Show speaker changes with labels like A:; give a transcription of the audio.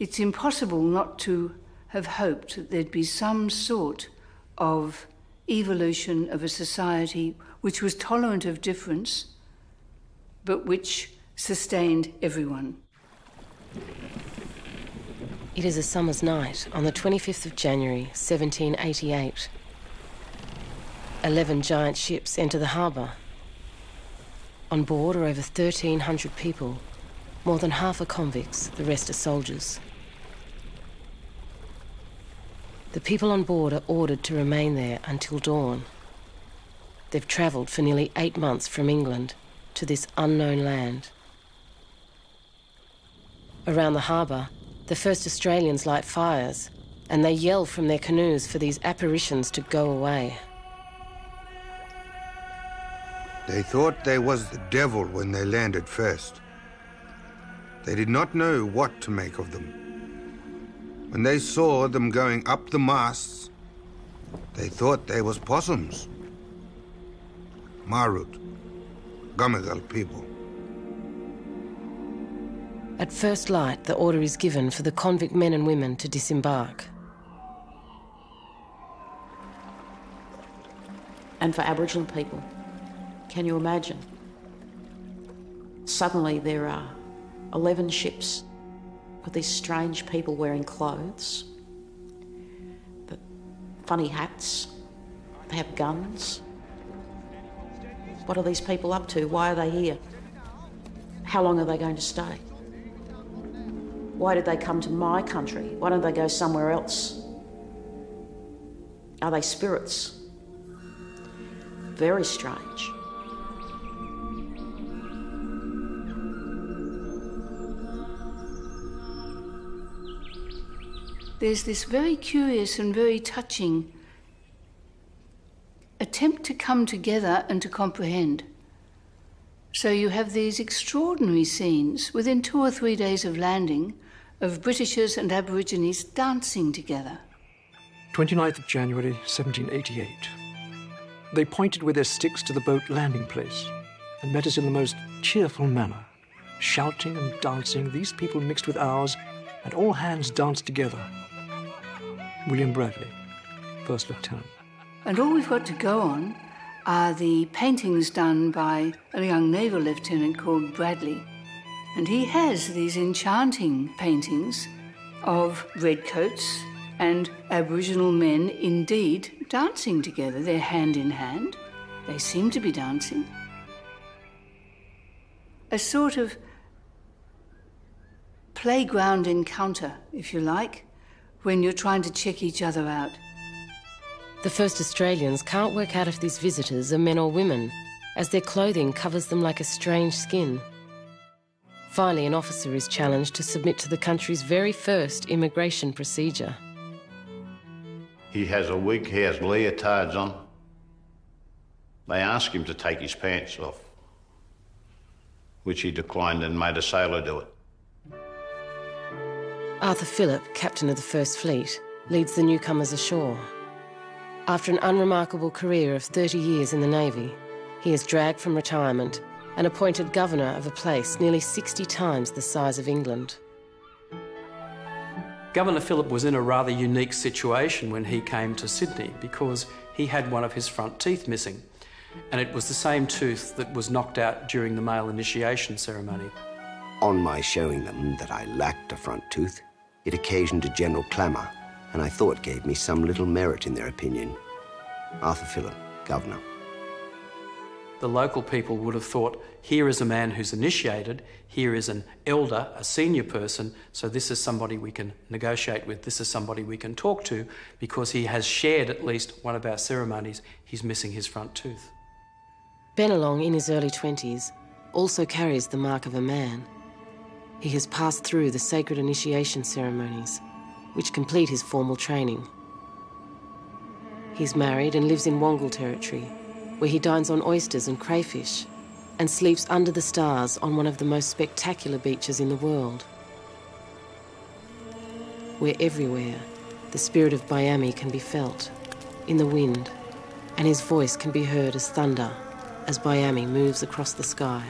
A: it's impossible not to have hoped that there'd be some sort of evolution of a society which was tolerant of difference, but which sustained everyone.
B: It is a summer's night on the 25th of January, 1788. 11 giant ships enter the harbour. On board are over 1,300 people. More than half are convicts, the rest are soldiers. The people on board are ordered to remain there until dawn. They've travelled for nearly 8 months from England to this unknown land. Around the harbour, the First Australians light fires, and they yell from their canoes for these apparitions to go away.
C: They thought they was the devil when they landed first. They did not know what to make of them. When they saw them going up the masts, they thought they was possums. Marut, Gamagal people.
B: At first light, the order is given for the convict men and women to disembark.
D: And for Aboriginal people, can you imagine? Suddenly there are 11 ships with these strange people wearing clothes, the funny hats, they have guns. What are these people up to? Why are they here? How long are they going to stay? Why did they come to my country? Why don't they go somewhere else? Are they spirits? Very strange.
A: There's this very curious and very touching attempt to come together and to comprehend. So you have these extraordinary scenes within 2 or 3 days of landing of Britishers and Aborigines dancing together.
E: 29th of January, 1788. They pointed with their sticks to the boat landing place and met us in the most cheerful manner. Shouting and dancing, these people mixed with ours, and all hands danced together. William Bradley, First Lieutenant.
A: And all we've got to go on are the paintings done by a young naval lieutenant called Bradley. And he has these enchanting paintings of redcoats and Aboriginal men indeed dancing together. They're hand in hand. They seem to be dancing. A sort of playground encounter, if you like, when you're trying to check each other out.
B: The First Australians can't work out if these visitors are men or women, as their clothing covers them like a strange skin. Finally, an officer is challenged to submit to the country's very first immigration procedure.
F: He has a wig, he has leotards on. They ask him to take his pants off, which he declined and made a sailor do it.
B: Arthur Phillip, captain of the First Fleet, leads the newcomers ashore. After an unremarkable career of 30 years in the Navy, he is dragged from retirement and appointed governor of a place nearly 60 times the size of England.
G: Governor Phillip was in a rather unique situation when he came to Sydney because he had one of his front teeth missing, and it was the same tooth that was knocked out during the male initiation ceremony.
H: On my showing them that I lacked a front tooth, it occasioned a general clamour, and I thought gave me some little merit in their opinion. Arthur Phillip, Governor.
G: The local people would have thought, here is a man who's initiated, here is an elder, a senior person, so this is somebody we can negotiate with, this is somebody we can talk to, because he has shared at least one of our ceremonies, he's missing his front tooth.
B: Bennelong, in his early 20s, also carries the mark of a man. He has passed through the sacred initiation ceremonies, which complete his formal training. He's married and lives in Wongal territory, where he dines on oysters and crayfish and sleeps under the stars on one of the most spectacular beaches in the world. Where everywhere the spirit of Byami can be felt, in the wind, and his voice can be heard as thunder as Byami moves across the sky.